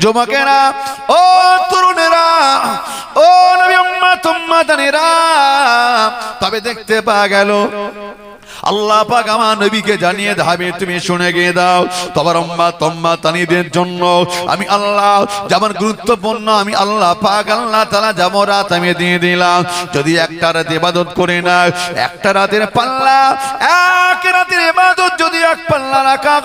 যুবকেরা, ও তরুণেরা, ও নবী উম্মত উম্মতানেরা, তবে দেখতে পাওয়া গেল আল্লাহ পাক আমার নবীকে জানিয়ে দেবে, তুমি শুনে গিয়ে দাও তোমার উম্মত উম্মতানীদের জন্য আমি আল্লাহ যেমন গুরুত্বপূর্ণ, আমি আল্লাহ পাক আল্লাহ তাআলা যেমন রাত আমি দিয়ে দিলাম, যদি একটা রাত ইবাদত করে না, একটা রাতের পাল্লা, এক রাতের ইবাদত যদি এক পাল্লা রাখা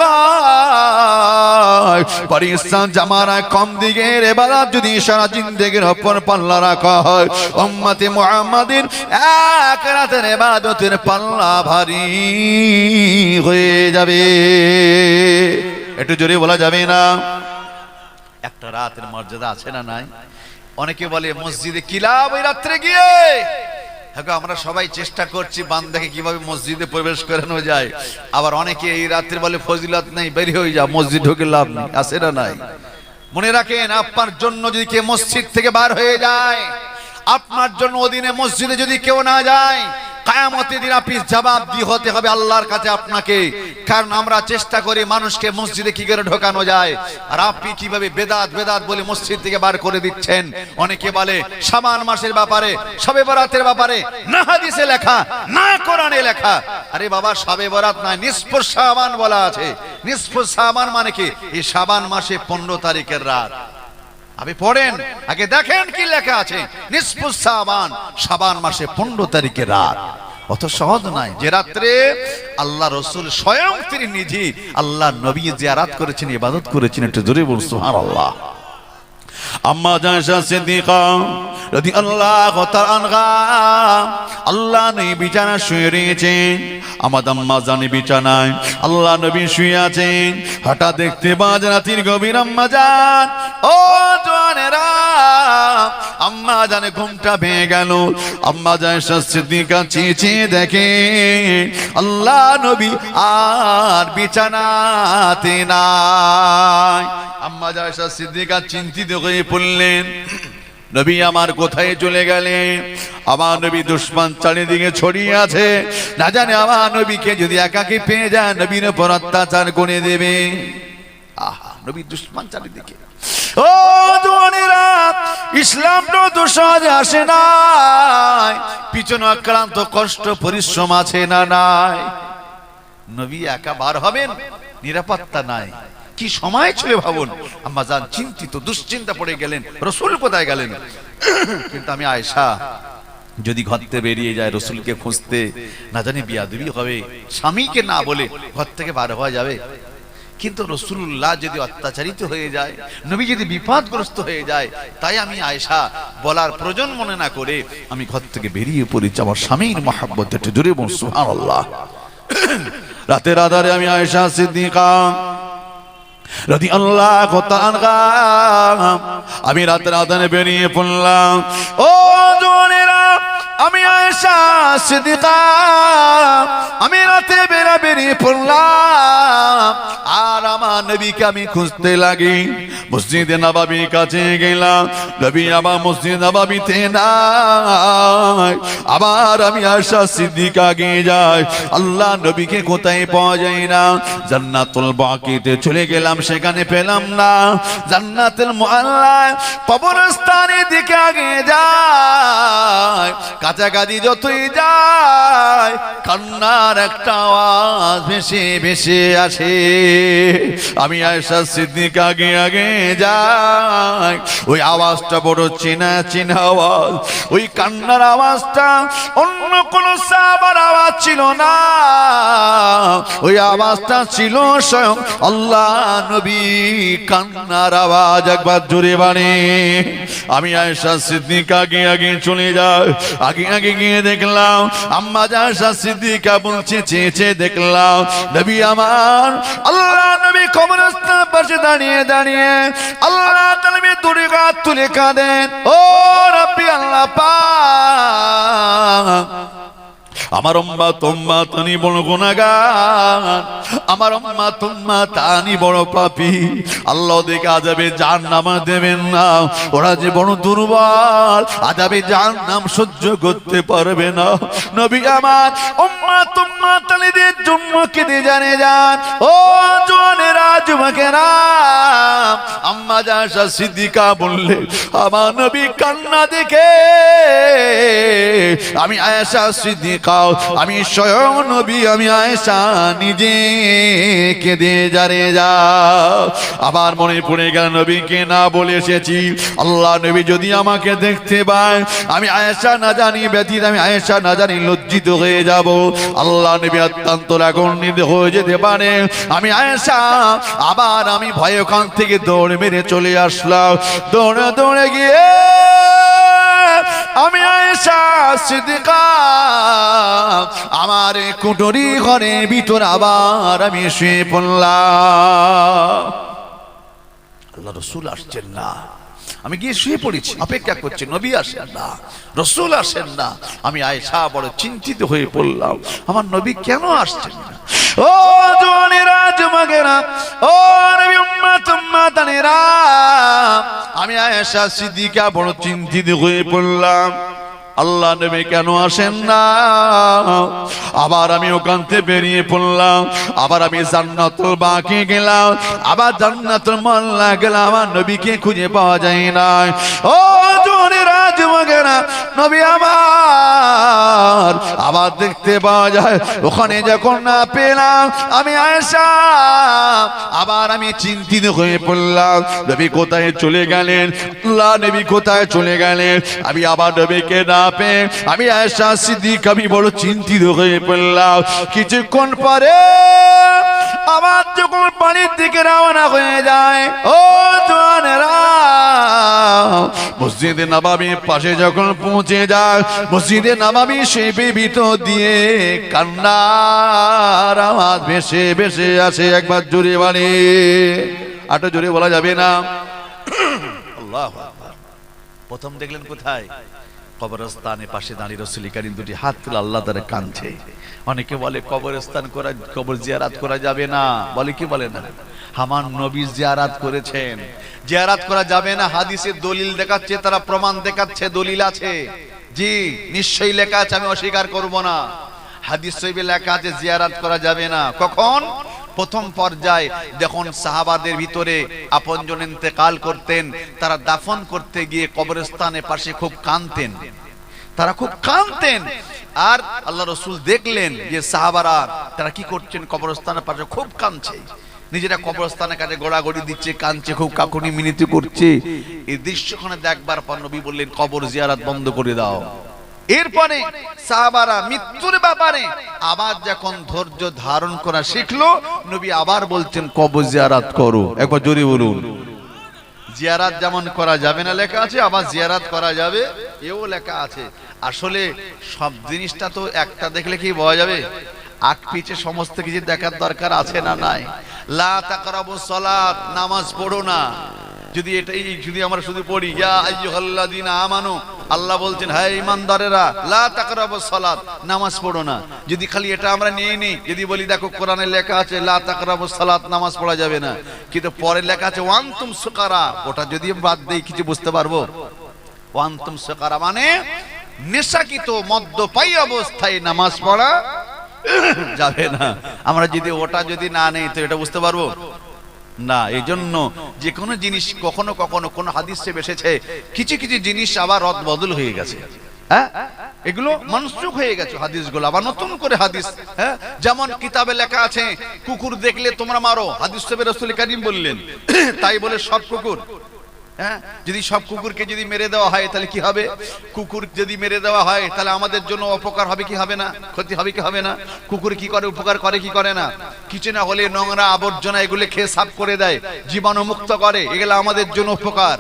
হয়, পরিশ্রম জামারা কম দিকের ইবাদত যদি সারা জিন্দেগির উপর পাল্লা রাখা হয়, উম্মতে মুহাম্মাদিন এক রাতের ইবাদতের পাল্লা ভারী হয়ে যাবে। একটু জোরে বলা যাবে না? একটা রাতের মর্যাদা আছে না নাই? অনেকে বলে মসজিদে কি লাভ ওই রাত্রে গিয়ে। হ্যাঁ, আমরা সবাই চেষ্টা করছি বান্দাকে কিভাবে মসজিদে প্রবেশ করানো যায়। আবার অনেকে এই রাত্রে বলে ফজিলত নেই, বের হয়ে যা, মসজিদ ঢুকে লাভ নেই, আছে না নাই? মনে রাখেন, আপনার জন্য যদি কেউ মসজিদ থেকে বার হয়ে যায়, আপনার জন্য ওদিনে মসজিদে যদি কেউ না যায়, কিয়ামতের দিন আপনি জবাবদি হতে হবে আল্লাহর কাছে আপনাকে। কারণ আমরা চেষ্টা করি মানুষকে মসজিদে কি করে ঢোকানো যায়, আর আপনি কিভাবে বেদাত বেদাত বলে মসজিদ থেকে বার করে দিচ্ছেন। অনেকে বলে শাবান মাসের ব্যাপারে, শবে বরাতের ব্যাপারে না হাদিসে লেখা না কোরআনে লেখা। আরে বাবা, শবে বরাত নয়, নিসফুস শাবান বলা আছে। নিসফুস শাবান মানে কি? এই শাবান মাসে 15 তারিখের রাত। আপনি পড়েন, আগে দেখেন কি লেখা আছে। নিসফুস শাবান, শাবান মাসে 15 তারিখের রাত। অত সহজ নয় যে রাত্রে আল্লাহ রাসূল স্বয়ং তিনি নিজে আল্লাহ নবী জিয়ারত করেছেন, ইবাদত করেছেন। একটু জোরে বলুন সুবহানাল্লাহ। আম্মা জায়েশা সিদ্দিকা রাদিয়াল্লাহু তাআলা আনহা, আল্লাহ নবী বিছানায় শুয়ে রয়েছেন, আমার আম্মা জানি বিছানায়, আল্লাহ নবী শুয়ে আছেন। হঠাৎ দেখতে পান রাতের গভীর আম্মা জান, ও জওয়ানেরা, আম্মা জানে ঘুমটা ভেঙে গেল। আম্মা জায়েশা সিদ্দিকা চেয়ে দেখে আল্লাহ নবী আর বিছানাতে নাই। আম্মা জায়েশা সিদ্দিকা চিন্তিত হয়ে পড়লেন, নবী আমার কোথায় চলে গেলেন? আমার নবী দুশমন চারিদিকে ছড়িয়ে আছে, না জানে আমার নবীকে যদি একাকী পেয়ে যায় নবীর উপর অত্যাচার করে দেবে। আহা, নবী দুশমন চারিদিকে। ও জওয়ানেরা, ইসলাম তো সহজে আসে নাই, পিছনে আক্রান্ত কষ্ট পরিশ্রম আছে না নাই? নবী একা বার হবেন, নিরাপত্তা নাই, কি সময় ছিল ভাবুন। আম্মা জান চিন্তিত, দুশ্চিন্তা পড়ে গেলেন, রাসূল কোথায় গেলেন? কিন্তু আমি আয়েশা যদি ঘর থেকে বেরিয়ে যায় রাসূলকে খুঁজতে, না জানি বিয়াদবি হবে, স্বামীকে না বলে ঘর থেকে বার হওয়া যাবে। কিন্তু রাসূলুল্লাহ যদি অত্যাচারিত হয়ে যায়, নবী যদি বিপদগ্রস্ত হয়ে যায়, তাই আমি আয়েশা বলার প্রয়োজন মনে না করে আমি ঘর থেকে বেরিয়ে পড়েছি আমার স্বামীর মহব্বতে। একটু জোরে বলুন সুবহানাল্লাহ। রাতের আধারে আমি আয়েশা সিদ্দিকা রাদিয়াল্লাহু তাআলা আনহা, আমি রাতের আধারে বেরিয়ে পড়লাম। ও জওয়ানেরা, আমি আয়েশা সিদ্দিকা, আমি রাতে বেরিয়ে পড়লাম, আর আমার নবীকে আমি খুঁজতে লাগি। মসজিদে নববীর কাছে গেলাম, নবী আমার মসজিদ নববীতে নাই। আবার আমি আয়েশা সিদ্দিকা গিয়ে যাই, আল্লাহ নবীকে কোথায় পাওয়া যায় না। জান্নাতুল বাকিতে চলে গেলাম, সেখানে পেলাম না। জান্নাতুল মুআল্লায় কবরস্থানের দিকে আগে যায়, কাছাকাছি যতই যায় কান্নার একটা আওয়াজ ভেসে ভেসে আসে। আমি আয়েশা সিদ্দিকা আগে আগে যাই, ওই আওয়াজটা বড় চেনা চেনা আওয়াজ। ওই কান্নার আওয়াজটা অন্য কোন সাহাবার আওয়াজ ছিল না, ওই আওয়াজটা ছিল স্বয়ং আল্লাহ নবী কান্নার আওয়াজ। একবার জোরে বাড়ে। আমি আয়েশা সিদ্দিকা আগে আগে চলে যাই, আগে আগে গিয়ে দেখলাম আম্মা আয়েশা সিদ্দিকা বলছে, চেয়ে দেখলাম নবী আমার, আল্লাহ নবী কবরস্থানের পাশে দাঁড়িয়ে দাঁড়িয়ে আল্লাহ নবী দুটি হাত তুলে কাঁদেন, ও রাব্বি আল্লাহ পাক, আমার উম্মত উম্মতানি বড় গুনাহগার, আমার উম্মত উম্মতানি বড় পাপী। আল্লাহ ওদেরকে আযাবে জাহান্নাম দেবেন না, ওরা যে বড় দুর্বল, আযাবে জাহান্নাম সহ্য করতে পারবে না। নবী আমার উম্মত উম্মতানি সন্তানদের জন্য কেঁদে জানে যান। ও জোয়ানেরা, যুবকেরা, আম্মা আয়েশা সিদ্দিকা বললে আমার নবী কান্না দেখে আমি আয়েশা সিদ্দিকা, আমি স্বয়ং নবী, আমি আয়েশা নিজে কেঁদে জানে যা। আবার মনে পড়ে গেল নবীকে না বলে এসেছি, আল্লাহ নবী যদি আমাকে দেখতে পায় আমি আয়েশা না জানি ব্যতীত, আমি আয়েশা না জানি লজ্জিত হয়ে যাব। আল্লাহ নবী অত্যন্ত রাগান্বিত হয়ে যেতে পারে। আমি আয়েশা আবার আমি ভয়ে ওখান থেকে দৌড় মেরে চলে আসলাম। দৌড়ে দৌড়ে গিয়ে আমি আয়েশা সিদ্দিকা আমার কুটুরি ঘরের ভিতর আবার আমি শুয়ে পড়লাম। আল্লাহ রসুল আসছেন না, আমি গিয়ে শুয়ে পড়েছি, অপেক্ষা করছি, নবী আসেন না, রসুল আসেন না। আমি আয়েশা বড় চিন্তিত হয়ে পড়লাম, আমার নবী কেন আসছেন না। ও জওয়ানেরা, যুবকেরা, ও নবী উম্মত উম্মাতানেরা, আমি আয়েশা সিদ্দিকা বড় চিন্তিত হয়ে পড়লাম, আল্লাহ নবী কেন আসেন না। আবার আমি ওখান থেকে বেরিয়ে পড়লাম, আবার আমি জান্নাতুল বাকি গেলাম, আবার জান্নাতুল মোল্লা গেলাম, আমার নবীকে খুঁজে পাওয়া যায় না। ও জওয়ানেরা, যুবকেরা, নবী আমার আবার দেখতে পাওয়া যায়। ওখানে যখন না পেলাম আমি আয়েশা আবার আমি চিন্তিত হয়ে পড়লাম, নবী কোথায় চলে গেলেন, আল্লাহ নবী কোথায় চলে গেলেন। আমি আবার নবীকে না পেয়ে আমি আয়েশা সিদ্দিকা আমি বড় চিন্তিত হয়ে পড়লাম। কিছুক্ষণ পরে আবার যখন পানির দিকে রওনা হয়ে যায়, ও জওয়ানেরা, মসজিদে নববীর পাশে যখন পৌঁছে যায়, মসজিদে নববী সেই ভিতর দিয়ে কান্নার আওয়াজ ভেসে ভেসে আসে। একবার জোরে বলে, আটো জোরে বলা যাবে না। আল্লাহু আকবার। প্রথম দেখলেন কোথায়? কবরস্থানের পাশে দাঁড়িয়ে রাসূল কারীম দুটি হাত তুলে আল্লাহ তাআলা কাঁদছে। অনেকে বলে কবরস্থান করা, কবর জিয়ারত করা যাবে না, বলে কি বলে না, আমার নবী জিয়ারত করেছেন, জিয়ারত করা যাবে না। হাদিসে দলিল দেখাচ্ছে, তারা প্রমাণ দেখাচ্ছে, দলিল আছে, জি নিশ্চয়ই লেখা আছে, আমি অস্বীকার করব না। হাদিস শরীফে লেখা আছে জিয়ারত করা যাবে না। কখন? প্রথম পর্যায়ে যখন সাহাবাদের ভিতরে আপনজন ইন্তেকাল করতেন, তারা দাফন করতে গিয়ে কবরস্থানের পাশে খুব কাঁদতেন, তারা খুব কাঁদতেন। আর আল্লাহ রাসূল দেখলেন যে সাহাবারা তারা কি করছেন, কবরস্থানের পাশে খুব কাঁদছে, নিজেরা কবরস্থানের কাছে গোড়াগড়ি দিচ্ছে, কাঁদছে, খুব কাকুনি মিনতি করছে। এই দৃশ্যখানে দেখবার পর নবী বললেন কবর জিয়ারত বন্ধ করে দাও। এরপরে সাহাবারা মৃত্যুর ব্যাপারে আবার যখন ধৈর্য ধারণ করা শিখলো, নবী আবার বলছেন কবর জিয়ারত করো। একবার জোরে বলুন। জিয়ারত যেমন করা যাবে না লেখা আছে, আবার জিয়ারত করা যাবে এও লেখা আছে। আসলে সব জিনিসটা তো একটা দেখলে কি বোঝা যাবে? আগ পিছে সমস্ত কিছু দেখার দরকার আছে না নাই? লা তাকরাবুস সালাত, নামাজ পড়ো না। যদি এটাই যদি আমরা শুধু পড়ি ইয়া আইয়ুহাল্লাযিনা আমানু, আল্লাহ বলছেন হে ঈমানদারেরা লা তাকরাবুস সালাত, নামাজ পড়ো না। যদি খালি এটা আমরা নিয়ে নিই, যদি বলি দেখো কোরআনে লেখা আছে লা তাকরাবুস সালাত, নামাজ পড়া যাবে না, কিন্তু পরে লেখা আছে ওয়ান্তুম সুকারা, ওটা যদি বাদ দেই কিছু বুঝতে পারবো? ওয়ান্তুম সুকারা মানে নেশাকিত মদ্যপায়ী অবস্থায় নামাজ পড়া যাবে না। আমরা যদি ওটা যদি না নেই তো এটা বুঝতে পারবো না। এই জন্য যে কোনো জিনিস কখনো কখনো কোন হাদিসে এসেছে, কিছু কিছু জিনিস আবার রদ বদল হয়ে গেছে, হ্যাঁ, এগুলো মনসুখ হয়ে গেছে হাদিসগুলো, আবার নতুন করে হাদিস, হ্যাঁ, যেমন কিতাবে লেখা আছে কুকুর দেখলে তোমরা মারো, হাদিস শরীফে রাসূল কারীম বললেন, তাই বলে সব কুকুর, হ্যাঁ, যদি সব কুকুরকে যদি মেরে দেওয়া হয় তাহলে কি হবে? কুকুর যদি মেরে দেওয়া হয় তাহলে আমাদের জন্য অপকার হবে কি হবে না? ক্ষতি হবে কি হবে না? কুকুর কি করে, উপকার করে কি করে না? কিছু না হলে নোংরা আবর্জনা এগুলো খেয়ে সাফ করে দেয়, জীবাণু মুক্ত করে, এগুলো আমাদের জন্য উপকার।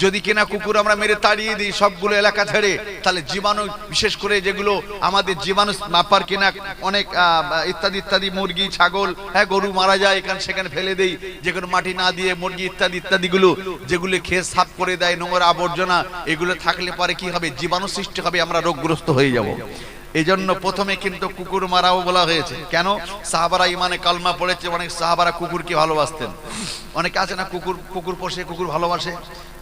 যদি কিনা কুকুর আমরা মেরে তাড়িয়ে দিই সবগুলো এলাকা ছেড়ে, তাহলে জীবাণু, বিশেষ করে যেগুলো আমাদের জীবাণু মাপার কিনা অনেক ইত্যাদি ইত্যাদি মুরগি, ছাগল, হ্যাঁ, গরু মারা যায়, এখানে সেখানে ফেলে দেই, যেগুলো মাটি না দিয়ে মুরগি ইত্যাদি ইত্যাদিগুলো যেগুলো খেয়ে সাফ করে দেয়, নোংরা আবর্জনা এগুলো থাকলে পরে কি হবে? জীবাণু সৃষ্টি হবে, আমরা রোগগ্রস্ত হয়ে যাব। এই জন্য প্রথমে কিন্তু কুকুর মারাও বলা হয়েছে। কেন? সাহাবারা ইমানে কালমা পড়েছে, অনেক সাহাবারা কুকুরকে ভালোবাসতেন। অনেকে আছে না কুকুর পোষে, কুকুর ভালোবাসে,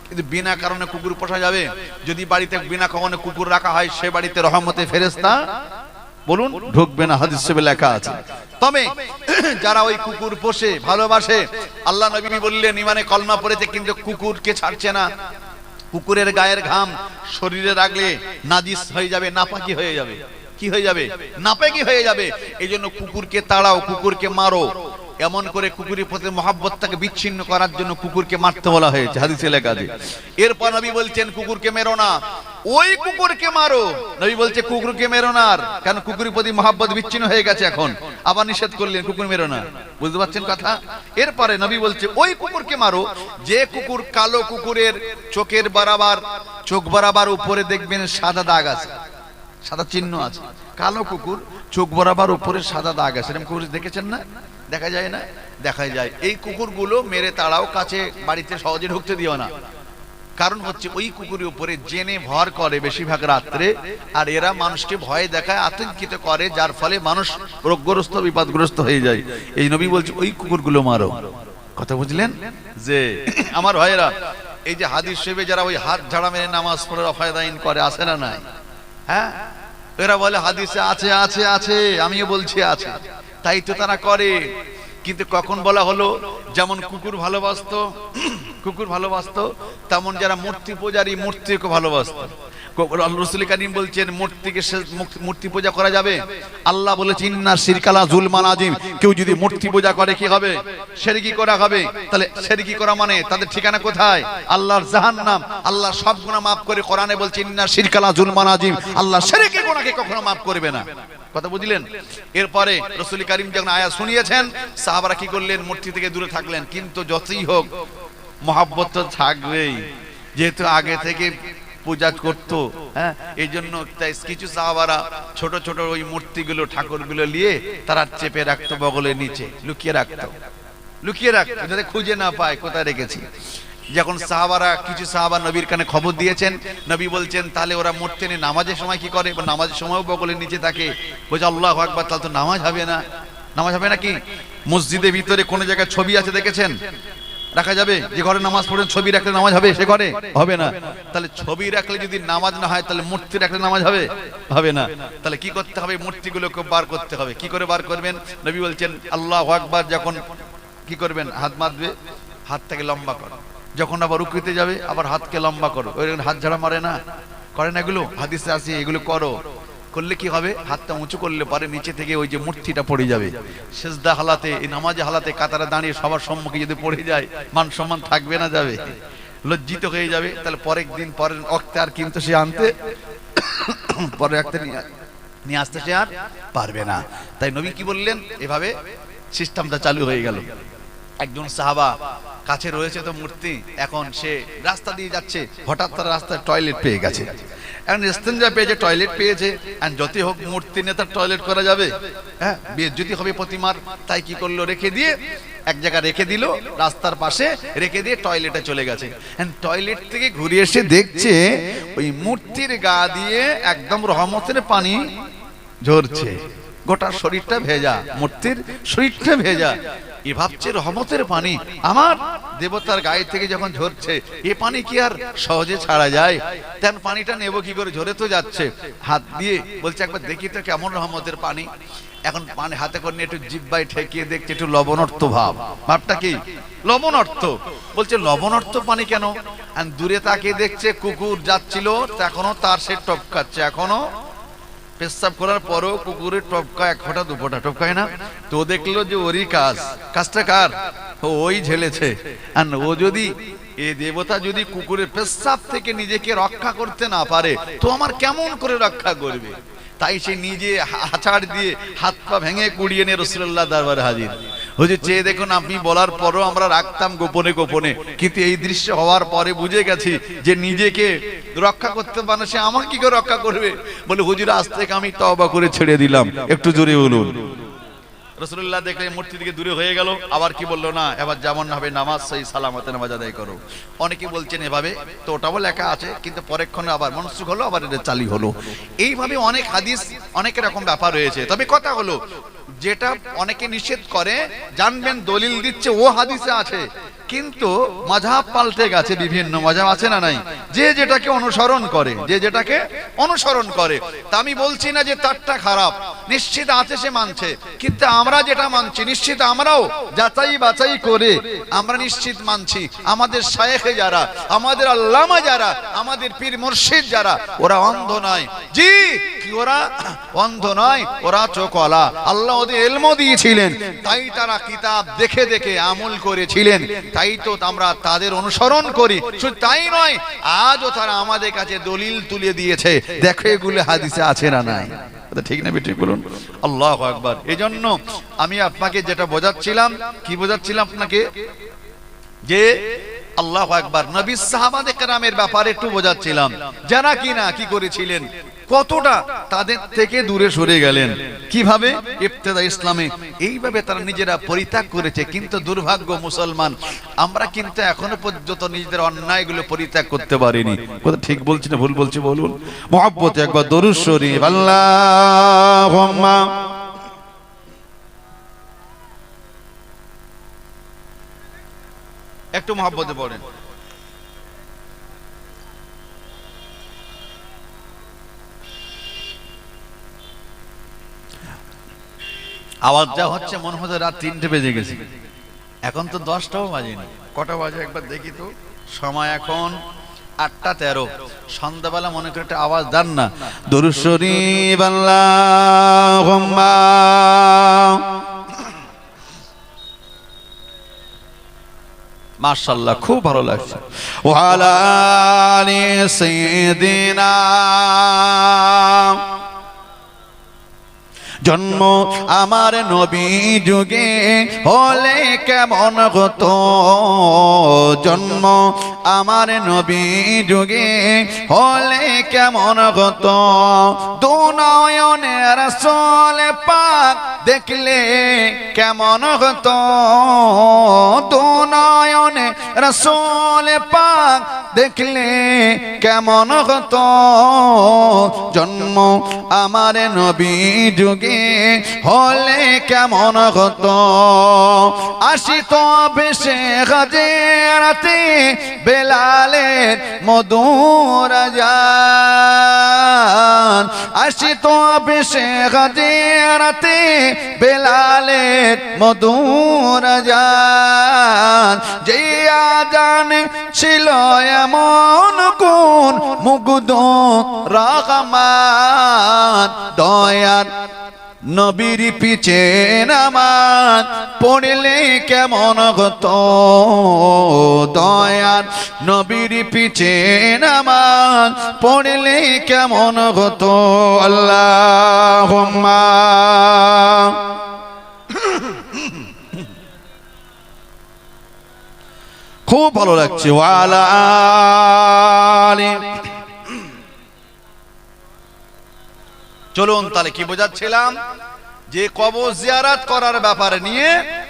কিন্তু বিনা কারণে কুকুর পোষা যাবে? যদি বাড়িতে বিনা কারণে কুকুর রাখা হয়, সে বাড়িতে রহমতে ফেরেশতা বলুন ঢুকবে না, হাদিস শরীফে লেখা আছে। তবে যারা ওই কুকুর পোষে ভালোবাসে, আল্লাহ নবী বললেন ইমানে কলমা পড়েছে কিন্তু কুকুরকে ছাড়ছে না। কুকুরের গায়ের ঘাম শরীরে রাখলে নাজিস হয়ে যাবে, নাপাকি হয়ে যাবে। কি হয়ে যাবে? নাপাকি হয়ে যাবে। এই জন্য কুকুরকে তাড়াও, কুকুরকে মারো। এমন করে কুকুরের প্রতি মহব্বতটাকে বিচ্ছিন্ন করার জন্য কুকুরকে মারতে বলা হয়েছে হাদিসে লেখা আছে। এরপর নবী বলছেন কুকুরকে মেরো না, ওই কুকুরকে মারো। নবী বলছে কুকুরকে মেরো না, আর কারণ কুকুরের প্রতি মহব্বত বিচ্ছিন্ন হয়ে গেছে, এখন আবার নিষেধ করলেন কুকুর মেরো না। বুঝতে পারছেন কথা? এরপরে নবী বলছে ওই কুকুরকে মারো যে কুকুর কালো কুকুরের চোখের বরাবর, চোখ বরাবর উপরে দেখবেন সাদা দাগ আছে, সাদা চিহ্ন আছে। কালো কুকুর চোখ বরাবর উপরে সাদা দাগ আছে, এরকম কুকুর দেখেছেন না? দেখা যায় না? দেখা যায়। এই কুকুরগুলো মেরে তাড়াও, কাছে বাড়িতে সহজে ঢুকতে দিও না। কারণ হচ্ছে ওই কুকুরের উপরে জেনে ভর করে বেশিরভাগ রাত্রে, আর এরা মানুষকে ভয় দেখায়, আতঙ্কিত করে, যার ফলে মানুষ রোগগ্রস্ত বিপদগ্রস্ত হয়ে যায়। এই নবী বলছে ওই কুকুরগুলো মারো। কথা বুঝলেন? যে আমার ভাইয়েরা, এই যে হাদিস শরীফে যারা ওই হাত ঝাড়া মেরে নামাজ পড়ে রফায়দাইন করে, আসে না নাই? হ্যাঁ, এরা বলে হাদিসে আছে আছে আছে, আমিও বলছি আছে, তাই তো তারা করে। কিন্তু কখন বলা হলো যেমন কুকুর ভালোবাসতো, কুকুর ভালোবাসতো, তেমন যারা মূর্তি পূজারী মূর্তিকে ভালোবাসতো। রাসূল কারীম বলছেন মূর্তি পূজা করা যাবে? আল্লাহ বলেছেন ইন্না শিরকালা যুলমান আযীম, কেউ যদি মূর্তি পূজা করে কি হবে? শিরকি করা হবে। তাহলে শিরকি করা মানে তাদের ঠিকানা কোথায়? আল্লাহর জাহান্নাম। আল্লাহ সব গুনাহ maaf করে কোরআনে বলছেন ইন্না শিরকালা যুলমান আযীম, আল্লাহ শিরকি গুনাহকে কখনো maaf করবে না। কথা বুঝলেন? এরপরে রাসূল কারীম যখন আয়াত শুনিয়েছেন, সাহাবারা কি করলেন? মূর্তি থেকে দূরে থাকলেন। কিন্তু যতই হোক মহব্বত তো থাকবেই, যেহেতু আগে থেকে পূজা করতো। হ্যাঁ, এই জন্য কিছু সাহাবারা ছোট ছোট ওই মূর্তিগুলো, ঠাকুরগুলো নিয়ে তারা চেপে রাখতো, বগলের নিচে লুকিয়ে রাখতো, লুকিয়ে রাখতো যাতে খুঁজে না পায় কোথায় রেখেছি। যখন সাহাবারা, কিছু সাহাবা নবীর কানে খবর দিয়েছেন, নবী বলছেন তাহলে ওরা মূর্তি নিয়ে নামাজের সময় কি করে? নামাজের সময়ও বগলের নিচে থাকে। বলছে আল্লাহু আকবার, তাহলে তো নামাজ হবে না। নামাজ হবে নাকি? মসজিদের ভিতরে কোন জায়গায় ছবি আছে দেখেছেন? রাখা যাবে? যে ঘরে নামাজ পড়েন ছবি রাখলে নামাজ হবে? সে ঘরে হবে না। তাহলে ছবি রাখলে যদি নামাজ না হয়, তাহলে মূর্তি রাখলে নামাজ হবে? হবে না। তাহলে কি করতে হবে? মূর্তিগুলোকে বার করতে হবে। কি করে বার করবেন? নবী বলছেন আল্লাহু আকবার যখন কি করবেন? হাত মারবে, হাতটাকে লম্বা করো। যখন আবার রুকুতে যাবে আবার হাতকে লম্বা করো। ওই হাত ঝাড়া মারে না, করে না? এগুলো হাদিসে আছে, এগুলো করো। করলে কি হবে? হাতটা উঁচু করলে পরে নিচে থেকে ওই যে মূর্তিটা পড়ে যাবে। সিজদা হালাতে, এই নামাজে হালাতে কাতারে দাঁড়িয়ে সবার সম্মুখে যদি পড়ে যায়, মান সম্মান থাকবে না? যাবে, লজ্জিত হয়ে যাবে। তাহলে পরের দিন, পরের ওয়াক্তে আর কিন্তু সে আনতে, পরের ওয়াক্তে নিয়ে আসতে সে আর পারবে না। তাই নবী কি বললেন? এভাবে সিস্টেমটা চালু হয়ে গেল। একজন সাহাবা, কাছে রয়েছে তো মূর্তি, এখন সে রাস্তা দিয়ে যাচ্ছে, হঠাৎ তার রাস্তায় টয়লেট পেয়ে গেছে। এখন ইস্তেঞ্জা পেয়েছে, টয়লেট পেয়েছে, আর যতই হোক মূর্তি নিয়ে তার টয়লেট করা যাবে? হ্যাঁ, বেইজ্জতি হবে প্রতিমার। তাই কি করলো? রেখে দিয়ে এক জায়গায় রেখে দিল, রাস্তার পাশে রেখে দিয়ে টয়লেটে চলে গেছে। টয়লেট থেকে ঘুরে এসে দেখছে ওই মূর্তির গা দিয়ে একদম রহমতের পানি ঝরছে, গোটা শরীরটা ভেজা, মূর্তির শরীরটা ভেজা। এ ভাবছে রহমতের পানি আমার দেবতার গায়ে থেকে যখন ঝরছে, এ পানি কি আর সহজে ছাড়া যায়? তেন পানিটা নেব কি করে? ঝরে তো যাচ্ছে। হাত দিয়ে বলছে একবার দেখি তো কেমন রহমতের পানি। এখন পানি হাতে করে নিয়ে একটু জিহ্বায় ঠেকিয়ে দেখছে একটু লবণাক্ত ভাব। ভাবটা কি? লবণাক্ত। বলছে লবণাক্ত পানি কেন? দূরে তাকিয়ে দেখছে কুকুর যাচ্ছিল, এখনো তার সে টপকাচ্ছে, এখনো পেশাব করার পরও কুকুরের টপকা, এক ফোঁটা দু ফোঁটা টপকায় না। তো দেখলো যে ওরই কাজ, কাজটা কার? ওই ঝেলেছে। আর ও যদি, এ দেবতা যদি কুকুরের পেশাব থেকে নিজেকে রক্ষা করতে না পারে, তো আমার কেমন করে রক্ষা করবে? তাই সে নিজে আছাড় দিয়ে হাত পা ভেঙে কুড়িয়ে নিয়ে রাসূলুল্লাহ দরবারে হাজির। হুজুর চেয়ে দেখুন, আপনি বলার পরও আমরা রাখতাম গোপনে গোপনে, কিন্তু এই দৃশ্য হওয়ার পরে বুঝে গেছি যে নিজেকে রক্ষা করতে পারে সে আমাকে কি করে রক্ষা করবে? বলে হুজুর আজ থেকে আমি তওবা করে ছেড়ে দিলাম। একটু জোরে বলুন। রাসূলুল্লাহ দেখলে মূর্তি থেকে দূরে হয়ে গেল। আবার কি বললো? না, এবার যেমন হবে নামাজ সেই সালামতে নামাজ আদায় করো। অনেকে বলছেন এভাবে, তো ওটাও লেখা আছে, কিন্তু পরেক্ষণে আবার মনসুখ হলো, আবার এটা চালু হলো। এইভাবে অনেক হাদিস, অনেক রকম ব্যাপার রয়েছে। তবে কথা হলো, যেটা অনেকে নিষেধ করে, জানবেন দলিল দিচ্ছে ও হাদিসে আছে, কিন্তু মাযহাব পাল্টে গেছে, বিভিন্ন মাযহাব আছে না নাই, যে যেটাকে অনুসরণ করে, যে যেটাকে অনুসরণ করে। তা আমি বলছি না যে তারটা খারাপ, নিশ্চিত আছে সে মানছে, কিন্তু আমরা যেটা মানছি নিশ্চিত আমরাও যাচাই বাছাই করে আমরা নিশ্চিত মানছি। আমাদের শায়েখে যারা, আমাদের আল্লামা যারা, আমাদের পীর মুর্শিদ যারা, ওরা অন্ধ নয়। জি, ওরা অন্ধ নয়, ওরা চোখওয়ালা। আল্লাহ ওদের ইলম দিয়েছিলেন, তাই তারা কিতাব দেখে দেখে আমল করেছিলেন, তাই তো আমরা তাদের অনুসরণ করি। শুধু তাই নয়, আজও তারা আমাদের কাছে দলিল তুলে দিয়েছে, দেখো এগুলো হাদিসে আছে না নাই। ঠিক না বেঠিক বলুন? আল্লাহু আকবার। এজন্য আমি আপনাকে যেটা বোঝাচ্ছিলাম, কি বোঝাচ্ছিলাম আপনাকে, যে আল্লাহু আকবার, নবী সাহাবায়ে কেরামের ব্যাপারে একটু বোঝাচ্ছিলাম, যারা কিনা কি করেছিলেন, কতটা তাদের থেকে দূরে সরে গেলেন, কিভাবে ইবতিদা ইসলামে এইভাবে তারা নিজেরা পরিত্যাগ করেছে। কিন্তু দুর্ভাগ্য মুসলমান, আমরা কিন্তু এখনো পর্যন্ত নিজেদের অন্যায়গুলো পরিত্যাগ করতে পারিনি। কথা ঠিক বলছি না ভুল বলছি বলুন? মুহাব্বতে একবার দরুদ শরীফ, আল্লাহুম্মা একটু মুহাব্বতে পড়েন। আওয়াজ যা হচ্ছে মনে হচ্ছে রাত 3টে বেজে গেছে, এখন তো 10টাও বাজেনি। কটা বাজে একবার দেখি তো, সময় এখন 8টা 13। সন্ধ্যাবেলা মনে করে একটা আওয়াজ দেন না, দরুদ শরীফ, আল্লাহুম্মা মাশাআল্লাহ, খুব ভালো লাগছে। ওয়া আলা আলি সাইয়্যিদিনা, জন্ম আমার নবী যুগে হলে কেমন হতো, জন্ম আমার নবী যুগে হলে কেমন হতো, দু নয়নে রাসূল পাক দেখলে কেমন হতো, দু নয়নে রাসূল পাক দেখলে কেমন হতো, জন্ম আমার নবী যুগে হলে কেমন হতো, আসিত ভেসে গাজেরাতে বেলালের মধুর আযান, আসিত ভেসে গাজেরাতে বেলালের মধুর আযান, যে আযান ছিল এমন কোন মুগ্ধ রহমান, দয়ার নবীর পিছে নামাজ পড়লে কেমন হতো, দয়ার নবীর পিছে নামাজ পড়লে কেমন হতো, আল্লাহুম্মা খুব ভালো লাগছে। ওয়া আলা আলি, চলুন তাহলে কি বোঝাচ্ছিলাম, যে কবর জিয়ারত করার ব্যাপারে নিয়ে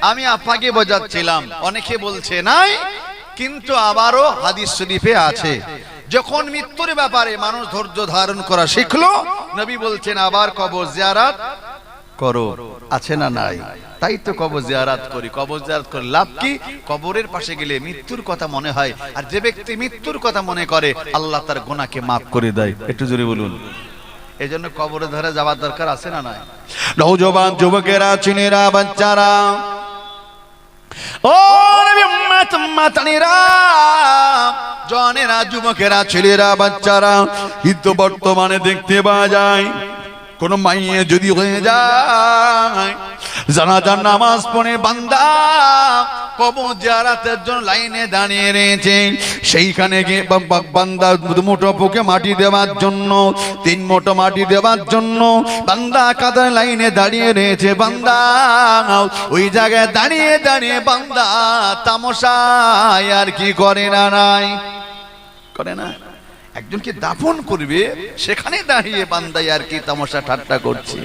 আমি আপনাকে বোঝাচ্ছিলাম। অনেকে বলছে নাই, কিন্তু আবারও হাদিস শরীফে আছে, যখন মৃত্যুর ব্যাপারে মানুষ ধৈর্য ধারণ করা শিখলো, নবী বলছেন আবার কবর জিয়ারত করো, আছে না নাই? তাই তো কবর জিয়ারত করি। কবর জিয়ারত করে লাভ কি? কবরের পাশে গেলে মৃত্যুর কথা মনে হয়, আর যে ব্যক্তি মৃত্যুর কথা মনে করে আল্লাহ তার গুনাহকে মাফ করে দেয়। একটু জোরে বলুন। এই জন্য কবরে ধরে যাওয়ার দরকার আছে না নাই? নওজোয়ান যুবকেরা, ছেলেরা, বাচ্চারা, ও নবী উম্মত উম্মতানিরা, জওয়ানেরা, যুবকেরা, ছেলেরা, বাচ্চারা, কিন্তু বর্তমানে দেখতে পাওয়া যায় কোন মাইয়ে যদি হয়ে যায়, জানাজার নামাজ পড়ে বান্দা কবর জিয়ারতের জন্য লাইনে দাঁড়িয়ে রয়েছে, সেইখানে গিয়ে বান্দা মুঠো বুকে মাটি দেওয়ার জন্য, 3 মুঠো মাটি দেওয়ার জন্য বান্দা কাতার লাইনে দাঁড়িয়ে রয়েছে। বান্দা ওই জায়গায় দাঁড়িয়ে দাঁড়িয়ে বান্দা তামাশায় আর কি করে না, নাই করে না? একজনকে দাফন করবে, সেখানে দাঁড়িয়ে বান্দা আর কি তামাশা ঠাট্টা করছে।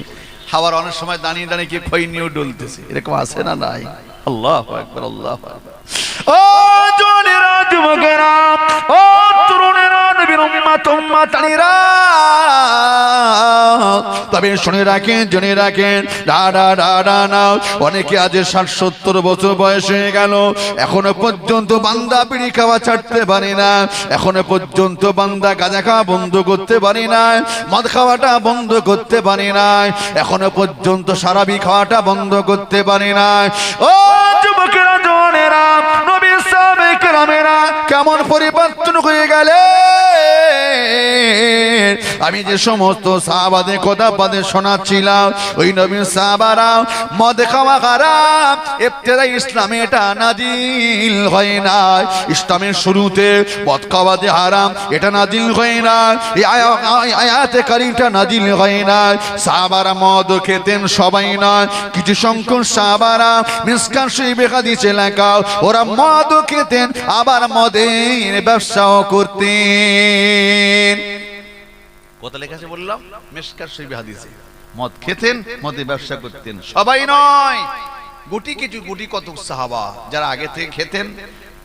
খাবার অনেক সময় দাঁড়িয়ে দাঁড়িয়ে কি খই নিয়েও ডলতেছে, এরকম আছে না নাই? আল্লাহু আকবার, আল্লাহু আকবার। ও জওয়ানেরা, যুবকেরা, ও তরুণেরা, নবীর উম্মত উম্মতানিরা, তবে শুনে রাখেন, জেনে রাখেন, না অনেকে আজ 60-70 বছর বয়স হয়ে গেল, এখনো পর্যন্ত বান্দা বিড়ি খাওয়া ছাড়তে পারে না, এখনো পর্যন্ত বান্দা গাঁজা খাওয়া বন্ধ করতে পারে না, মদ খাওয়াটা বন্ধ করতে পারে না, এখনো পর্যন্ত শরাবি খাওয়াটা বন্ধ করতে পারে না। ও যুবকেরা, জওয়ানেরা, নবী সাহাবায়ে কেরামেরা কেমন পরিবর্তন হয়ে গেলে। আমি যে সমস্ত সাহাবাদের কথা পাতে শোনাচ্ছিলাম, ওই নবীর সাহাবারা মদ খাওয়া হারাম, ইবতিদাই ইসলামে এটা নাজিল হয় না। ইসলামের শুরুতে মদ খাওয়া যে হারাম এটা নাজিল হয় না, এই আয়াতে কারিমটা নাজিল হয় না। সাহাবারা মদ খেতেন সবাই নয়, কিছু সংখ্যক সাহাবারা মিসকাত শরীফে হাদিসে লেখা, ওরা মদ খেতেন আবার মদের ব্যবসাও করতেন। কথা লেখা আছে বললাম, মিসকাত শরীফে হাদিসে মদ খেতেন, মদের ব্যবসা করতেন, সবাই নয়, গুটি কত সাহাবা যারা আগে থেকে খেতেন।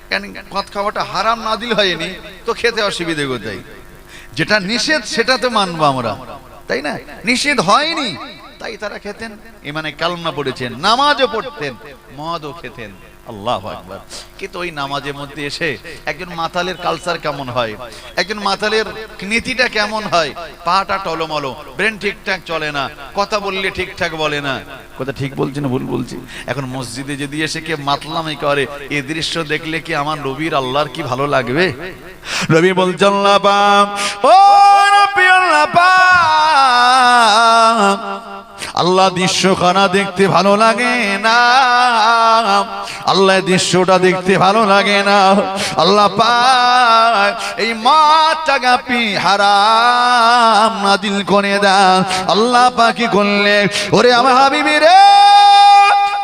কেন মদ খাওয়াটা হারাম নাজিল হয়নি তো খেতে অসুবিধে কোথায়? যেটা নিষেধ সেটা তো মানবো আমরা, তাই না? নিষেধ হয়নি তাই তারা খেতেন, ইমানে কালমা পড়েছেন, নামাজও পড়তেন, মদও খেতেন। আল্লাহু আকবার। কিন্তু ওই নামাজের মধ্যে এসে একজন মাতালের কালচার কেমন হয়, একজন মাতালের নীতিটা কেমন হয়, পাটা টলমলো, ব্রেন ঠিকঠাক চলে না, কথা বললে ঠিকঠাক বলে না। কথা ঠিক বলছি না ভুল বলছি? এখন মসজিদে যদি এসে কে মাতলামি করে, এই দৃশ্য দেখলে কি আমার নবীর আল্লাহর কি ভালো লাগবে? নবী বলছেন, আল্লাহ পাক, ও নবী আল্লাহ পাক, আল্লাহ দৃশ্যখানা দেখতে ভালো লাগে না, আল্লাহ দৃশ্যটা দেখতে ভালো লাগে না। আল্লাহ পাক এই মদটাকে আপনি হারাম নাজিল করে দেন। আল্লাহ পাক কি করলেন, ওরে আমার হাবিবি রে,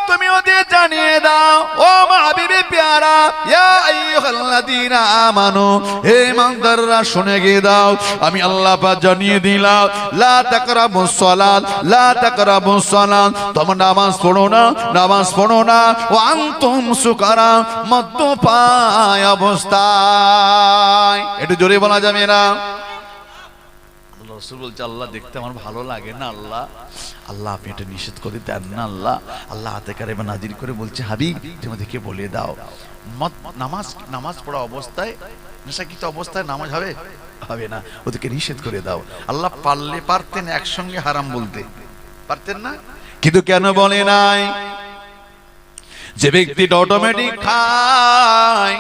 তুমি ওদের জানিয়ে দাও, ও আমার হাবিবি প্যারা, ইয়া আইয়ুহাল্লাযীনা আমানু, হে ইমানদাররা শুনে গিয়ে দাও, আমি আল্লাহ পাক জানিয়ে দিলাম, লা তাকরাবুস সালাত, লা তাকরাবুস সালাত, তোমরা নামাজ পড়ো না, নামাজ পড়ো না, ও আনতুম সুকারা, মদ্যপায় অবস্থায়। একটু জোরে বলা যাবে না? রাসূল বলছে, আল্লাহ দেখতে আমার ভালো লাগে না, আল্লাহ আল্লাহ আপনি এটা নিষেধ করে দেন না, আল্লাহ আল্লাহ হাতে কারিমা নাজিল করে বলছে, হাবিব তুমি ওদেরকে বলে দাও, নামাজ পড়া অবস্থায়, নেশাকৃত অবস্থায় নামাজ হবে হবে না, ওদেরকে নিষেধ করে দাও। আল্লাহ পারলে পারতেন একসঙ্গে হারাম বলতে, পারতেন না? কিন্তু কেন বলে নাই? যে ব্যক্তিটা অটোমেটিক খায়,